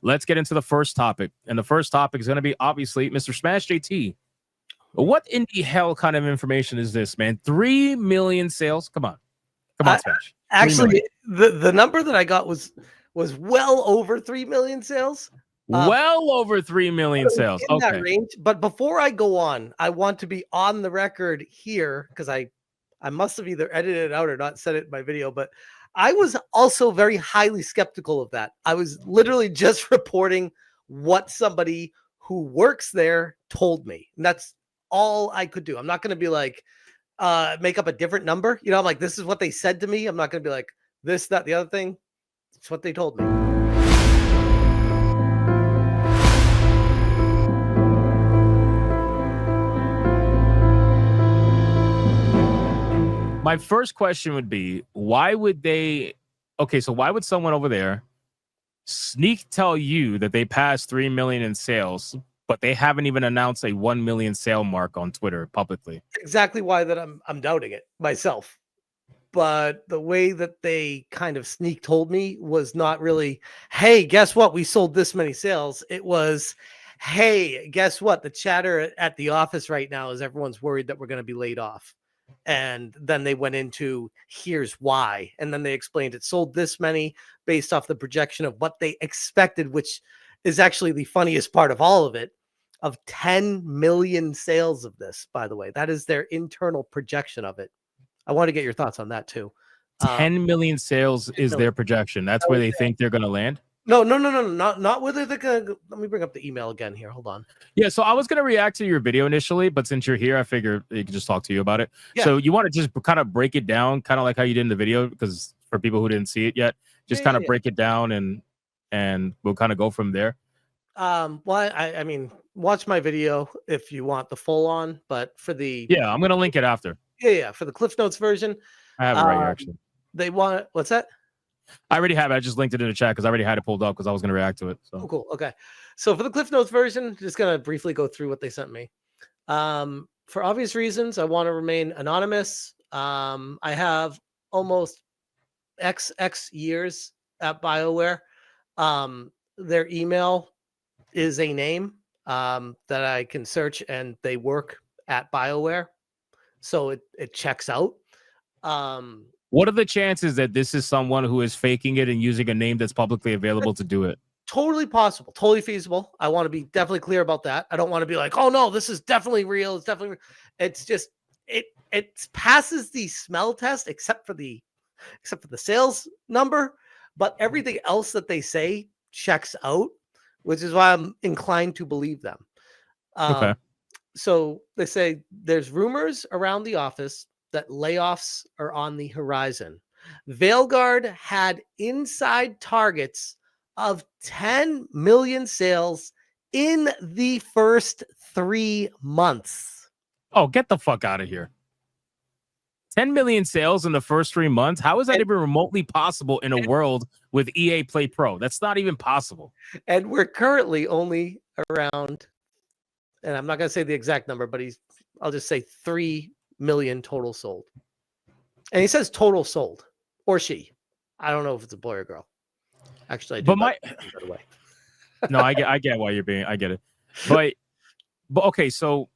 let's get into the first topic. And the first topic is going to be obviously Mr. Smash JT. What in the hell kind of information is this, man? 3 million sales? Come on, Smash. Actually, the number that I got was well over 3 million sales. Well over 3 million sales. In that range. But before I go on, I want to be on the record here because I must have either edited it out or not said it in my video. But I was also very highly skeptical of that. I was literally just reporting what somebody who works there told me. And that's all I could do. I'm not going to be like, make up a different number. You know, I'm like, this is what they said to me. I'm not going to be like this, that, the other thing. It's what they told me. My first question would be, why would someone over there sneak tell you that they passed 3 million in sales, but they haven't even announced a 1 million sale mark on Twitter publicly? Exactly why that I'm doubting it myself. But the way that they kind of sneak told me was not really, hey, guess what? We sold this many sales. It was, hey, guess what? The chatter at the office right now is everyone's worried that we're going to be laid off. And then they went into here's why. And then they explained it sold this many based off the projection of what they expected, which is actually the funniest part of all of it, of 10 million sales of this, by the way. That is their internal projection of it. I want to get your thoughts on that too. 10 million sales is their projection. That's where they think they're going to land? No, not whether they're going to. Let me bring up the email again here. Hold on. Yeah, so I was going to react to your video initially, but since you're here, I figured I could just talk to you about it. Yeah. So you want to just kind of break it down, kind of like how you did in the video, because for people who didn't see it yet, just kind of break it down and we'll kind of go from there. Well, I mean, watch my video if you want the full on, but for the I'm going to link it after. Yeah, for the Cliff Notes version. I have it right here, actually. They want what's that? I already have it. I just linked it in the chat because I already had it pulled up because I was going to react to it. So. Oh, cool. Okay. So for the Cliff Notes version, just going to briefly go through what they sent me. For obvious reasons, I want to remain anonymous. I have almost X years at BioWare. Their email is a name that I can search, and they work at BioWare. So it checks out. What are the chances that this is someone who is faking it and using a name that's publicly available to do it? Totally possible, totally feasible. I want to be definitely clear about that. I don't want to be like, oh no, this is definitely real. It's definitely real. It's just it passes the smell test except for the sales number, but everything else that they say checks out, which is why I'm inclined to believe them. Okay. So they say there's rumors around the office that layoffs are on the horizon. Veilguard had inside targets of 10 million sales in the first 3 months. Oh, get the fuck out of here. 10 million sales in the first 3 months? How is that even remotely possible in a world with EA Play Pro? That's not even possible. And we're currently only around, and I'm not going to say the exact number, but I'll just say 3 million total sold. And he says total sold, or she. I don't know if it's a boy or girl. Actually, I do. But no, I get why you're being. I get it. But okay, so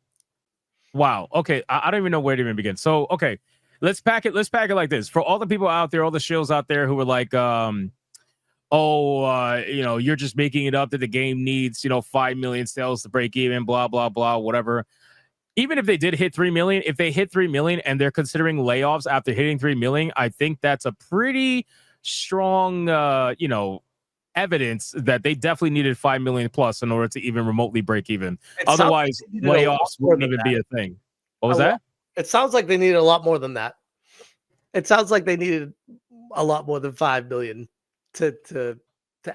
wow. Okay, I don't even know where to even begin. So okay, let's pack it like this. For all the people out there, all the shills out there who are like, you're just making it up that the game needs 5 million sales to break even, blah blah blah, whatever. Even if they did hit 3 million, if they hit 3 million and they're considering layoffs after hitting 3 million, I think that's a pretty strong, evidence that they definitely needed 5 million plus in order to even remotely break even. Otherwise, layoffs wouldn't even be a thing. What was that? It sounds like they needed a lot more than that. It sounds like they needed a lot more than 5 million to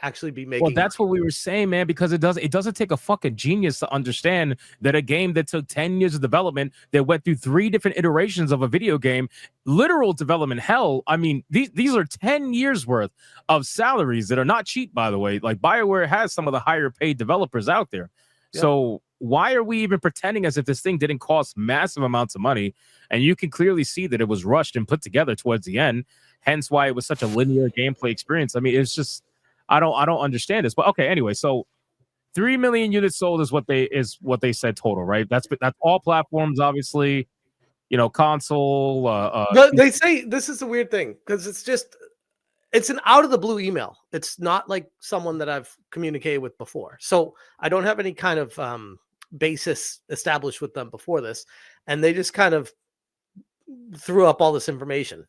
actually be making. Well, that's what we were saying, man, because it doesn't take a fucking genius to understand that a game that took 10 years of development, that went through 3 different iterations of a video game, literal development hell. I mean, these are 10 years worth of salaries that are not cheap, by the way. Like BioWare has some of the higher paid developers out there. Yep. So why are we even pretending as if this thing didn't cost massive amounts of money? And you can clearly see that it was rushed and put together towards the end, hence why it was such a linear gameplay experience. I mean, it's just, I don't understand this. But okay, anyway, so 3 million units sold is what they said total, right? That's all platforms, obviously. Console. They say this is the weird thing because it's an out of the blue email. It's not like someone that I've communicated with before. So I don't have any kind of basis established with them before this. And they just kind of threw up all this information.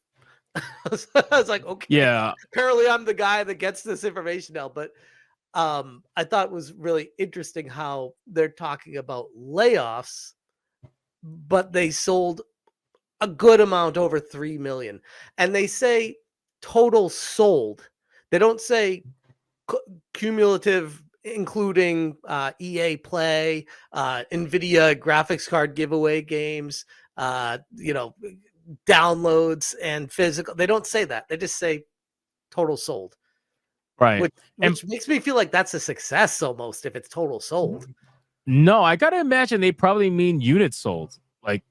I was like, okay, Yeah, apparently I'm the guy that gets this information now. But I thought it was really interesting how they're talking about layoffs, but they sold a good amount over 3 million. And they say total sold. They don't say cumulative, including EA Play, NVIDIA graphics card giveaway games, downloads and physical. They don't say that. They just say total sold, right. which makes me feel like that's a success almost if it's total sold. No, I gotta imagine they probably mean units sold, like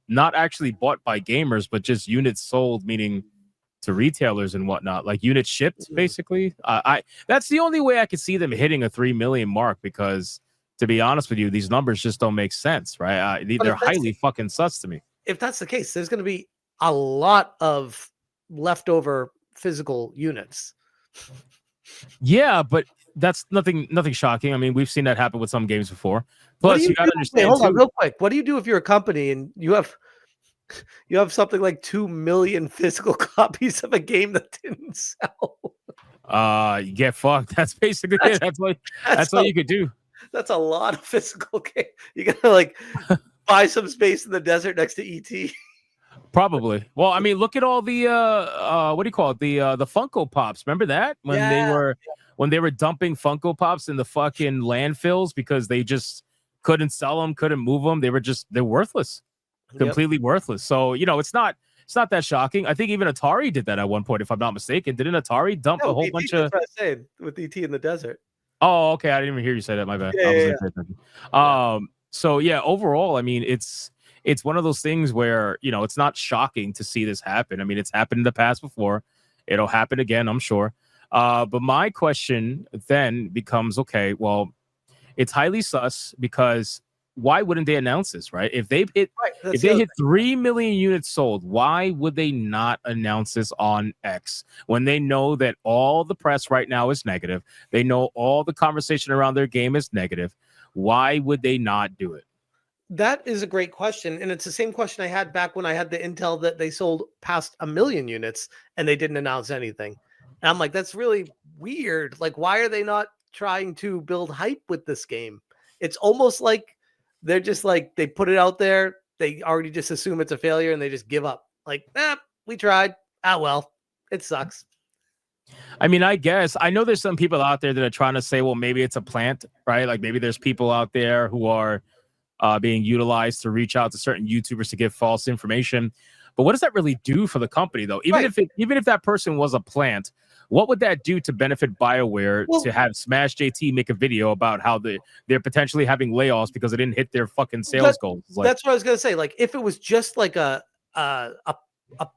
not actually bought by gamers, but just units sold, meaning to retailers and whatnot, like units shipped, basically. I That's the only way I could see them hitting a 3 million mark, because to be honest with you, these numbers just don't make sense, right? They're highly fucking sus to me. If that's the case, there's going to be a lot of leftover physical units. Yeah, but that's nothing shocking. I mean, we've seen that happen with some games before. Plus, you got to understand. Hold on, real quick. What do you do if you're a company and you have something like 2 million physical copies of a game that didn't sell? You get fucked. That's basically it. That's all you could do. That's a lot of physical game. You gotta like buy some space in the desert next to ET. Probably. Well, I mean, look at all the what do you call it? The Funko Pops. Remember that when they were dumping Funko Pops in the fucking landfills because they just couldn't sell them, couldn't move them. They're worthless, completely worthless. So it's not that shocking. I think even Atari did that at one point, if I'm not mistaken. Didn't Atari dump a whole bunch of? That's what I said with ET in the desert. Oh, okay. I didn't even hear you say that. My bad. So yeah, overall, I mean, it's one of those things where, it's not shocking to see this happen. I mean, it's happened in the past before. It'll happen again, I'm sure. But my question then becomes, okay, well, it's highly sus, because why wouldn't they announce this, right? If they hit 3 million units sold, why would they not announce this on X when they know that all the press right now is negative? They know all the conversation around their game is negative. Why would they not do it? That is a great question. And it's the same question I had back when I had the intel that they sold past 1 million units and they didn't announce anything. And I'm like, that's really weird. Like, why are they not trying to build hype with this game? It's almost like they're just like, they put it out there. They already just assume it's a failure and they just give up. Like, we tried. Well, it sucks. I mean, I guess I know there's some people out there that are trying to say, well, maybe it's a plant, right? Like maybe there's people out there who are being utilized to reach out to certain YouTubers to give false information. But what does that really do for the company, though? Even if that person was a plant, what would that do to benefit BioWare to have Smash JT make a video about how they're potentially having layoffs because they didn't hit their fucking sales goals? That's what I was gonna say. Like, if it was just like a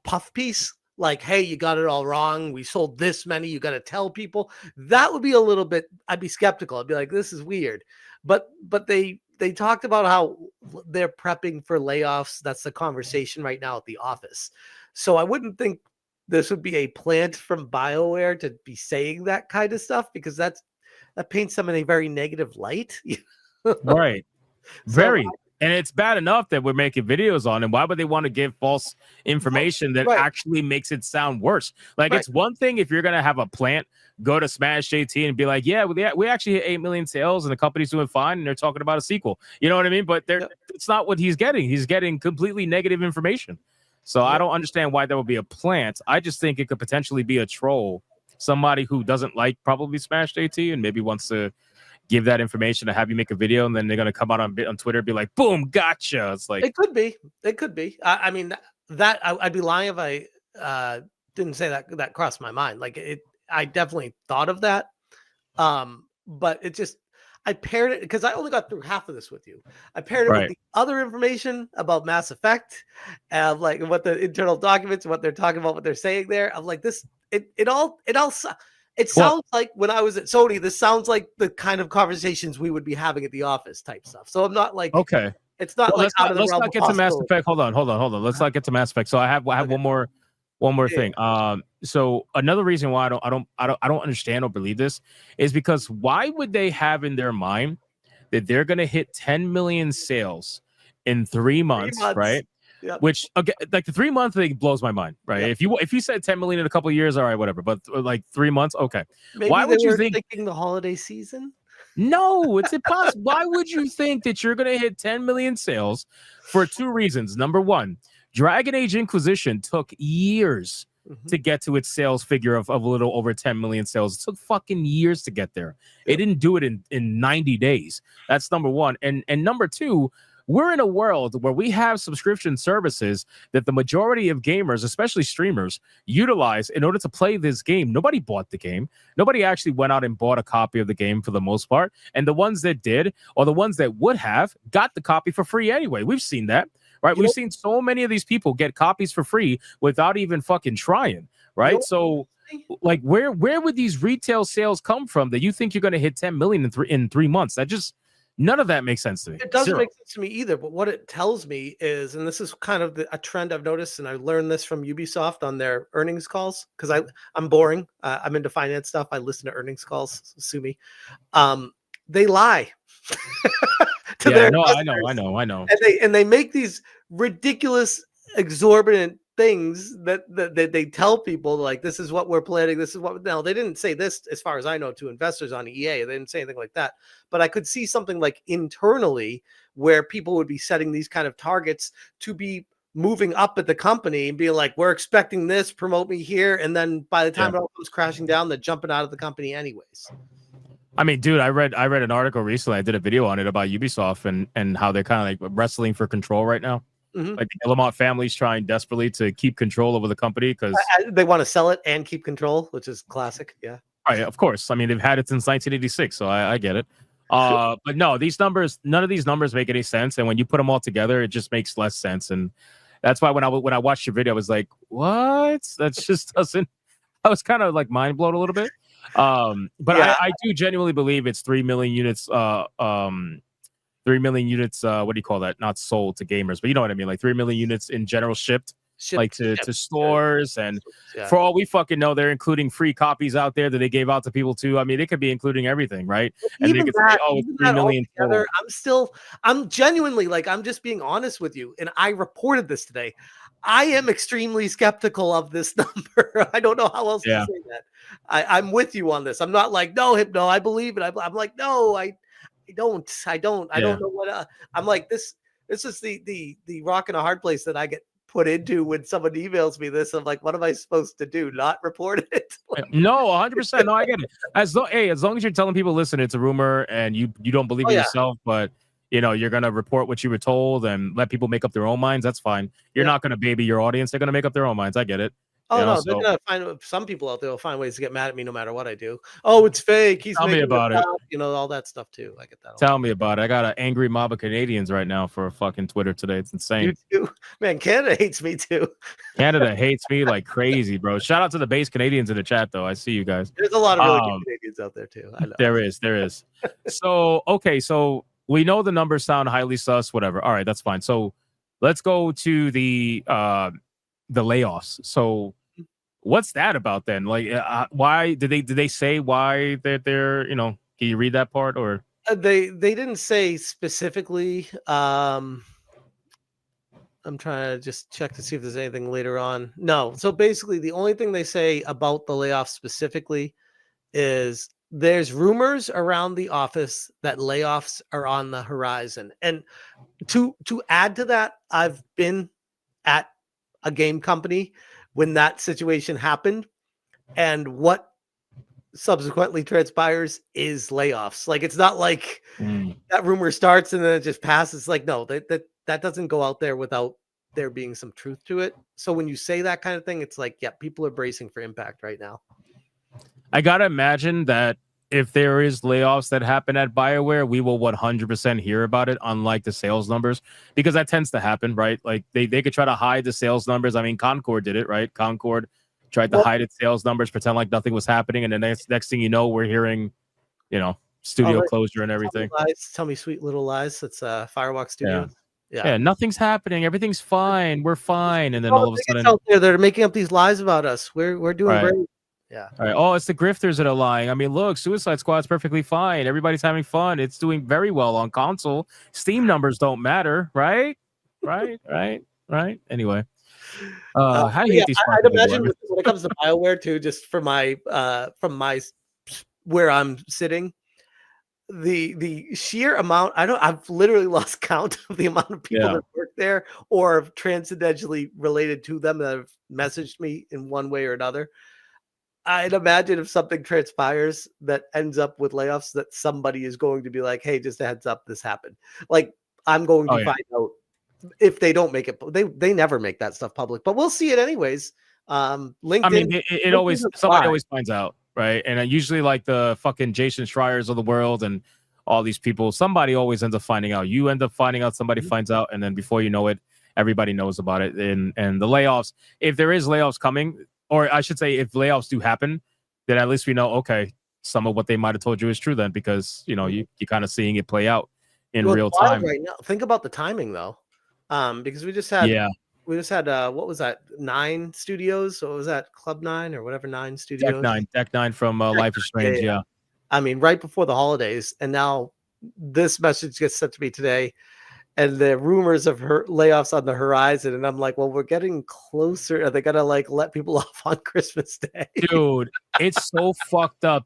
puff piece, like, hey, you got it all wrong. We sold this many. You got to tell people. That would be a little bit. I'd be skeptical. I'd be like, this is weird. But they talked about how they're prepping for layoffs. That's the conversation right now at the office. So I wouldn't think this would be a plant from BioWare to be saying that kind of stuff, because that paints them in a very negative light. Right. Very. And it's bad enough that we're making videos on it. Why would they want to give false information that actually makes it sound worse? Like, it's one thing if you're going to have a plant go to Smash JT and be like, yeah, we actually hit 8 million sales and the company's doing fine and they're talking about a sequel. You know what I mean? But it's not what he's getting. He's getting completely negative information. So I don't understand why that would be a plant. I just think it could potentially be a troll, somebody who doesn't like probably Smash JT and maybe wants to give that information to have you make a video, and then they're going to come out on Twitter and be like, boom, gotcha. It's like, it could be. I mean, that I'd be lying if I didn't say that crossed my mind. Like, I definitely thought of that. But it just, I paired it because I only got through half of this with you. I paired it with the other information about Mass Effect, and like what the internal documents, what they're talking about, what they're saying there. I'm like, this, it all It sounds like when I was at Sony, this sounds like the kind of conversations we would be having at the office type stuff. So I'm not like, Okay. it's not Well, like out of the let's realm not of get to Mass possibility. Effect. Hold on. Let's not get to Mass Effect. So I have Okay. one more Yeah. thing. So another reason why I don't understand or believe this is because why would they have in their mind that they're gonna hit 10 million sales in 3 months, right? Yep. Which again, like the 3 month thing blows my mind, right? Yep. If you said 10 million in a couple of years, all right, whatever. But like 3 months, okay. Maybe Why they would you were think? thinking the holiday season. No, it's impossible. Why would you think that you're going to hit 10 million sales? For two reasons. Number one, Dragon Age Inquisition took years to get to its sales figure of a little over 10 million sales. It took fucking years to get there. It didn't do it in 90 days. That's number one. And number two, we're in a world where we have subscription services that the majority of gamers, especially streamers, utilize in order to play this game. Nobody bought the game. Nobody actually went out and bought a copy of the game for the most part. And the ones that did, or the ones that would have, got the copy for free anyway. We've seen that, right? We've seen so many of these people get copies for free without even fucking trying, right? So, like, where would these retail sales come from that you think you're going to hit 10 million in 3 months? That just none of that makes sense to me. It doesn't make sense to me either. But what it tells me is, and this is kind of a trend I've noticed, and I learned this from Ubisoft on their earnings calls because I'm boring. I'm into finance stuff. I listen to earnings calls. So sue me. They lie to their customers. I know. And they make these ridiculous, exorbitant things that they tell people, like, this is what we're planning. This is what. Now, they didn't say this, as far as I know, to investors on EA. They didn't say anything like that. But I could see something like internally where people would be setting these kind of targets to be moving up at the company and being like, we're expecting this, promote me here. And then by the time it all comes crashing down, they're jumping out of the company anyways. I mean, dude, I read an article recently. I did a video on it about Ubisoft and how they're kind of like wrestling for control right now. Like the Lamont family's trying desperately to keep control over the company because they want to sell it and keep control, which is classic. Yeah. Right, of course. I mean, they've had it since 1986, so I get it. But no, these numbers, none of these numbers make any sense. And when you put them all together, it just makes less sense. And that's why when I watched your video, I was like, what? That just doesn't. I was kind of like mind blown a little bit. But yeah. I do genuinely believe it's 3 million units. 3 million units. What do you call that? Not sold to gamers, but you know what I mean. Like 3 million units in general shipped like to stores. And for all we fucking know, they're including free copies out there that they gave out to people too. I mean, they could be including everything, right? And even they could that, say, oh, it's 3 million. I'm genuinely, like, I'm just being honest with you. And I reported this today. I am extremely skeptical of this number. I don't know how else to say that. I'm with you on this. I'm not like, no, Hypno, I believe it. I'm like, no, I don't know what I'm like. This is the rock in a hard place that I get put into when someone emails me this. I'm like, what am I supposed to do? Not report it? No, 100%. No, I get it. As long as you're telling people, listen, it's a rumor and you don't believe it yourself, but you know, you're gonna report what you were told and let people make up their own minds. That's fine. You're not gonna baby your audience. They're gonna make up their own minds. I get it. Oh, no, they're gonna find some people out there will find ways to get mad at me no matter what I do. Oh, it's fake. He's Tell me about it. You know, all that stuff too. I get that. Tell me about it. I got an angry mob of Canadians right now for fucking Twitter today. It's insane. You too. Man, Canada hates me too. Canada hates me like crazy, bro. Shout out to the base Canadians in the chat, though. I see you guys. There's a lot of really good Canadians out there too. I know. There is. So, okay, so we know the numbers sound highly sus, whatever. All right, that's fine. So let's go to the layoffs. So what's that about then? Like, why did they say why they're you know? Can you read that part or? They didn't say specifically. I'm trying to just check to see if there's anything later on. No. So basically, the only thing they say about the layoffs specifically is there's rumors around the office that layoffs are on the horizon. And to add to that, I've been at a game company when that situation happened, and what subsequently transpires is layoffs. Like, it's not like that rumor starts and then it just passes. Like, no, that doesn't go out there without there being some truth to it. So when you say that kind of thing, it's like, yeah, people are bracing for impact right now. I gotta imagine that if there is layoffs that happen at BioWare, we will 100% hear about it, unlike the sales numbers, because that tends to happen, right? Like they could try to hide the sales numbers. I mean, Concord did it, right? Concord tried to hide its sales numbers, pretend like nothing was happening, and the next thing you know, we're hearing, studio closure and everything. Tell me sweet little lies. It's Firewalk Studios. Yeah, nothing's happening. Everything's fine. We're fine. And then all all of a sudden, out there, they're making up these lies about us. We're doing great. Yeah. All right. Oh, it's the grifters that are lying. I mean, look, Suicide Squad's perfectly fine. Everybody's having fun. It's doing very well on console. Steam numbers don't matter, right? Right. Anyway, I hate these. I'd imagine when it comes to BioWare too, just from my where I'm sitting, the sheer amount, I've literally lost count of the amount of people that work there or transcendentally related to them that have messaged me in one way or another. I'd imagine if something transpires that ends up with layoffs, that somebody is going to be like, hey, just a heads up, this happened. Like, I'm going to find out if they don't make it. They never make that stuff public, but we'll see it anyways. LinkedIn. I mean, it always, somebody always finds out, right? And usually like the fucking Jason Schreiers of the world and all these people, somebody always ends up finding out. You end up finding out, somebody finds out, and then before you know it, everybody knows about it. And the layoffs, if there is layoffs coming, or I should say, if layoffs do happen, then at least we know, okay, some of what they might have told you is true then, because, you're kind of seeing it play out in real time. Right now, think about the timing, though, because we just had, what was that, 9 studios? So what was that, Club 9 or whatever, 9 studios? Deck 9 from Life is Strange, yeah. I mean, right before the holidays, and now this message gets sent to me today, and the rumors of her layoffs on the horizon. And I'm like, well, we're getting closer. Are they going to let people off on Christmas Day? Dude, it's so fucked up.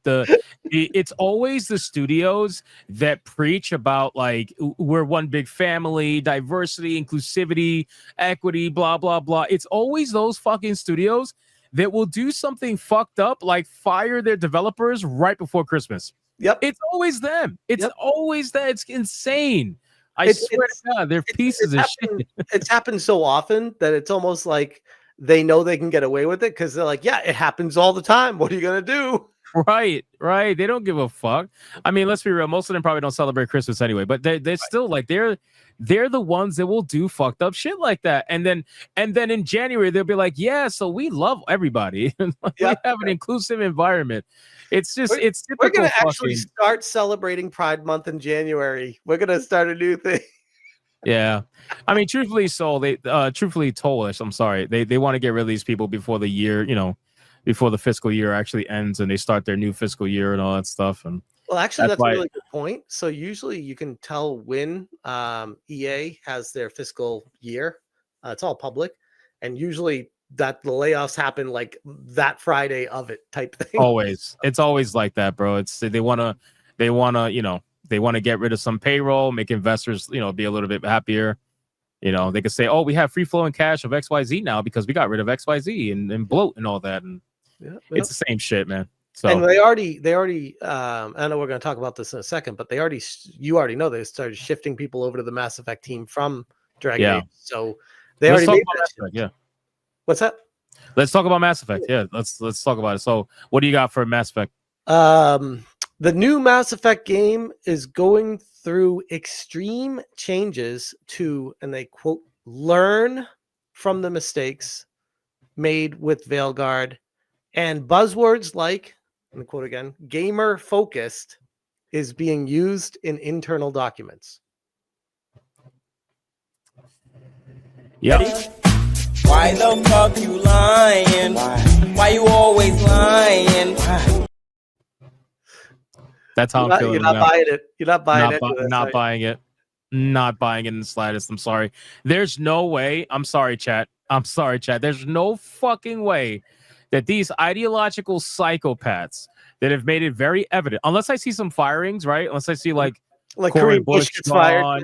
It's always the studios that preach about like, we're one big family, diversity, inclusivity, equity, blah, blah, blah. It's always those fucking studios that will do something fucked up, like fire their developers right before Christmas. Yep. It's always them. It's always that. It's insane. I swear to God, they're pieces of shit. It's happened so often that it's almost like they know they can get away with it because they're like, yeah, it happens all the time. What are you going to do? Right. They don't give a fuck. I mean, let's be real. Most of them probably don't celebrate Christmas anyway, but they're still like, they're the ones that will do fucked up shit like that. And then in January, they'll be like, yeah, so we love everybody. We have an inclusive environment. It's just, it's typical. We're going to actually start celebrating Pride Month in January. We're going to start a new thing. Yeah. I mean, truthfully told, I'm sorry. They want to get rid of these people before the year, before the fiscal year actually ends and they start their new fiscal year and all that stuff. And well, actually, that's a really good point. So usually you can tell when EA has their fiscal year. It's all public. And usually that the layoffs happen like that Friday of it type thing. Always. It's always like that, bro. It's they want to get rid of some payroll, make investors, be a little bit happier. They could say, oh, we have free flowing cash of XYZ now because we got rid of XYZ and bloat and all that. And it's the same shit, man. So and they already I know we're going to talk about this in a second, but you already know they started shifting people over to the Mass Effect team from Dragon Age. So they already made that. What's that? Let's talk about Mass Effect. Yeah, let's talk about it. So what do you got for Mass Effect? The new Mass Effect game is going through extreme changes to, and they quote, learn from the mistakes made with Veilguard, and buzzwords like, and quote again, gamer focused is being used in internal documents. Yeah. Why the fuck you lying? Why you always lying? That's how I'm feeling. You're not buying it. You're not buying it. Not buying it. Not buying it in the slightest. I'm sorry. There's no way. I'm sorry, chat. There's no fucking way that these ideological psychopaths that have made it very evident, unless I see some firings, right? Unless I see like Cory Bush gets fired.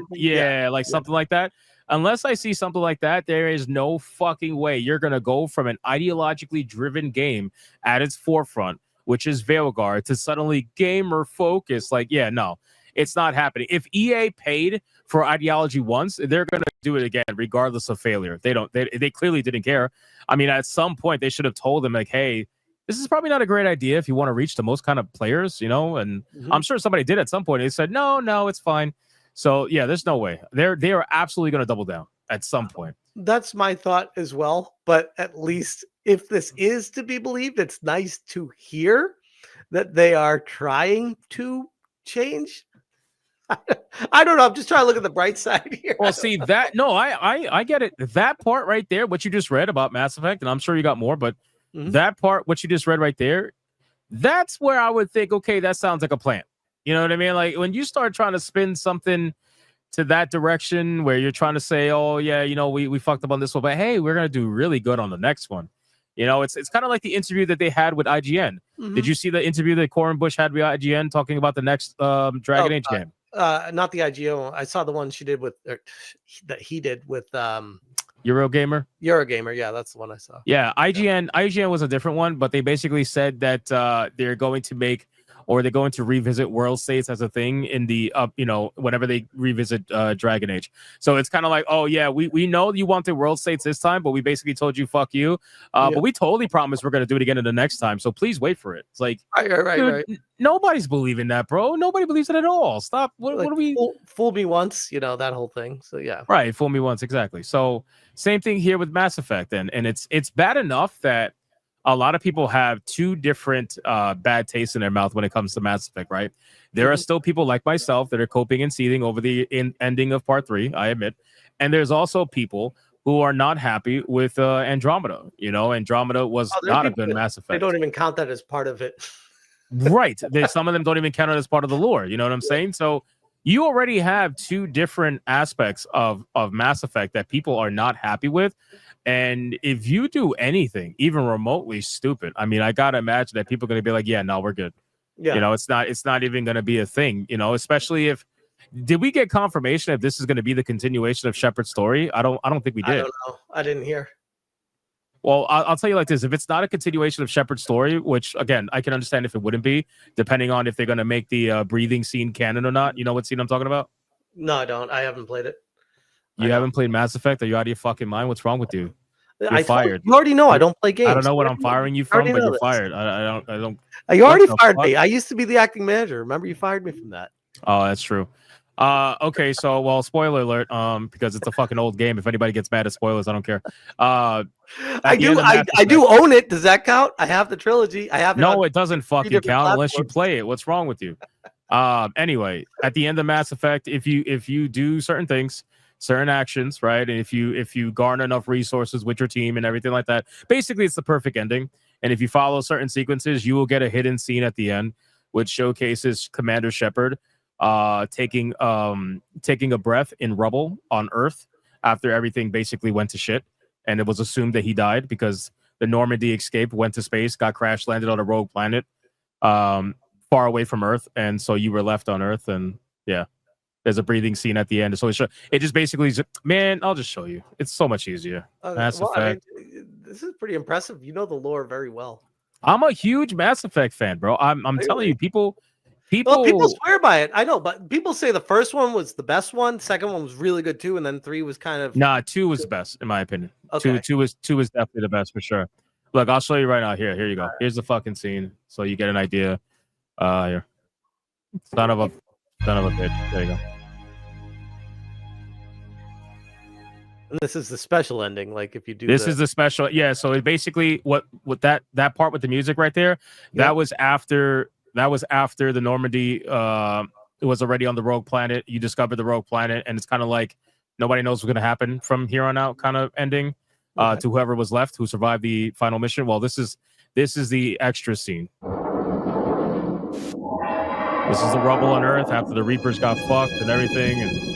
Something like that. Unless I see something like that, there is no fucking way you're going to go from an ideologically driven game at its forefront, which is Veilguard, to suddenly gamer focus. Like, yeah, no, it's not happening. If EA paid for ideology once, they're going to do it again, regardless of failure. They clearly didn't care. I mean, at some point they should have told them like, hey, this is probably not a great idea if you want to reach the most kind of players, and I'm sure somebody did at some point. They said, no, it's fine. So yeah, there's no way. They are absolutely going to double down at some point. That's my thought as well. But at least if this is to be believed, it's nice to hear that they are trying to change. I don't know. I'm just trying to look at the bright side here. Well, see that no, I get it. That part right there, what you just read about Mass Effect, and I'm sure you got more, but that part, what you just read right there, that's where I would think, okay, that sounds like a plan. You know what I mean? Like when you start trying to spin something to that direction where you're trying to say, oh yeah, you know, we fucked up on this one, but hey, we're gonna do really good on the next one. You know, it's kind of like the interview that they had with IGN. Did you see the interview that Corin Bush had with IGN talking about the next Dragon Age game? Not the IGO. I saw the one she did with that he did with Eurogamer. Yeah, that's the one I saw. Yeah, IGN was a different one, but they basically said that they're going to make, or they're going to revisit world states as a thing in the whenever they revisit Dragon Age. So it's kind of like, oh yeah, we know you wanted world states this time, but we basically told you fuck you. But we totally promise we're gonna do it again in the next time. So please wait for it. It's like, right. Nobody's believing that, bro. Nobody believes it at all. Stop. What are we? Fool me once, that whole thing. So yeah, right. Fool me once, exactly. So same thing here with Mass Effect, and it's bad enough that a lot of people have two different bad tastes in their mouth when it comes to Mass Effect, right? There are still people like myself that are coping and seething over the ending of Part 3, I admit. And there's also people who are not happy with Andromeda. Andromeda was not a good Mass Effect. They don't even count that as part of it. Right. Some of them don't even count it as part of the lore. You know what I'm saying? So you already have two different aspects of Mass Effect that people are not happy with. And if you do anything, even remotely stupid, I mean, I gotta imagine that people are gonna be like, yeah, no, we're good. Yeah. It's not even gonna be a thing, especially if did we get confirmation if this is gonna be the continuation of Shepard's story? I don't think we did. I don't know. I didn't hear. Well, I'll tell you like this. If it's not a continuation of Shepard's story, which, again, I can understand if it wouldn't be, depending on if they're going to make the breathing scene canon or not. You know what scene I'm talking about? No, I don't. I haven't played it. You haven't played Mass Effect? Are you out of your fucking mind? What's wrong with you? You're fired. You already know I don't play games. I don't know what I'm firing you from, but you're fired. I don't. You already fired me. I used to be the acting manager. Remember, you fired me from that. Oh, that's true. Okay, so well, spoiler alert, because it's a fucking old game. If anybody gets mad at spoilers, I don't care. I do own it. Does that count? I have the trilogy. I have it. No, it doesn't fucking count unless you play it. What's wrong with you? Anyway, at the end of Mass Effect, if you do certain things, certain actions, right, and if you garner enough resources with your team and everything like that, basically it's the perfect ending. And if you follow certain sequences, you will get a hidden scene at the end, which showcases Commander Shepard taking a breath in rubble on Earth after everything basically went to shit, and it was assumed that he died because the Normandy escaped, went to space, got crash landed on a rogue planet far away from Earth, and so you were left on Earth. And yeah, there's a breathing scene at the end. So it just basically, man, I'll just show you. It's so much easier. Mass Effect. I mean, this is pretty impressive. You know the lore very well. I'm a huge Mass Effect fan, bro. I'm telling you, people swear by it. I know, but people say the first one was the best one. Second one was really good too, and then 3 was kind of 2 was the best in my opinion. Okay. Two was definitely the best for sure. Look, I'll show you right now. Here you go. Here's the fucking scene, so you get an idea. Here, son of a bitch. There you go. And this is the special ending. Like if you do this is the special, yeah. So it basically what that part with the music right there. That was after the Normandy it was already on the rogue planet. You discovered the rogue planet, and it's kind of like nobody knows what's going to happen from here on out kind of ending to whoever was left who survived the final mission. Well, this is the extra scene. This is the rubble on Earth after the Reapers got fucked and everything. And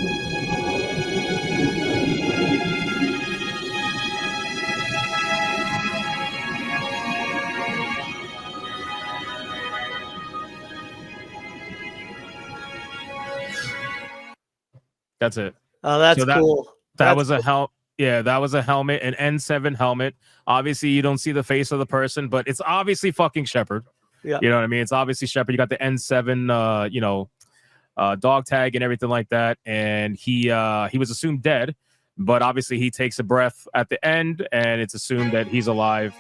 that's it. Oh, that's cool. That was a helmet. Yeah, that was a helmet, an N7 helmet. Obviously, you don't see the face of the person, but it's obviously fucking Shepard. Yeah. You know what I mean? It's obviously Shepard. You got the N7, dog tag and everything like that. And he was assumed dead, but obviously he takes a breath at the end, and it's assumed that he's alive,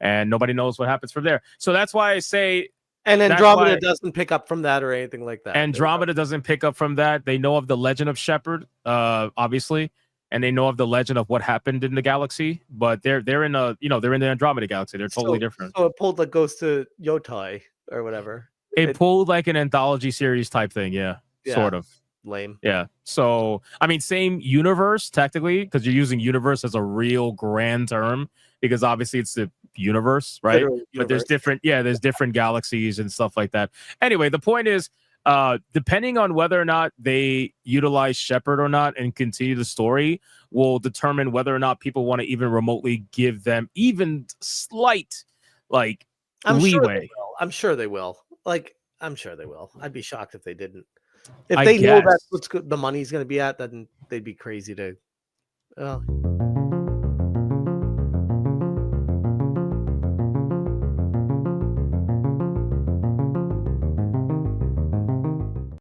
and nobody knows what happens from there. So that's why I say. And Andromeda doesn't pick up from that or anything like that. Andromeda doesn't pick up from that. They know of the legend of Shepard, obviously. and they know of the legend of what happened in the galaxy, but they're in a they're in the Andromeda galaxy. They're totally different. So it pulled like Ghost to Yotai or whatever. It pulled like an anthology series type thing, yeah. Sort of. Lame. Yeah. So I mean, same universe technically, because you're using universe as a real grand term, because obviously it's the universe, right? Literal But there's universe. there's different galaxies and stuff like that. Anyway, the point is, depending on whether or not they utilize Shepard or not and continue the story will determine whether or not people want to even remotely give them even slight like leeway. I'm sure they will. Like, I'm sure they will. I'd be shocked if they didn't. If I they know guess. that's the money's going to be at, then they'd be crazy to.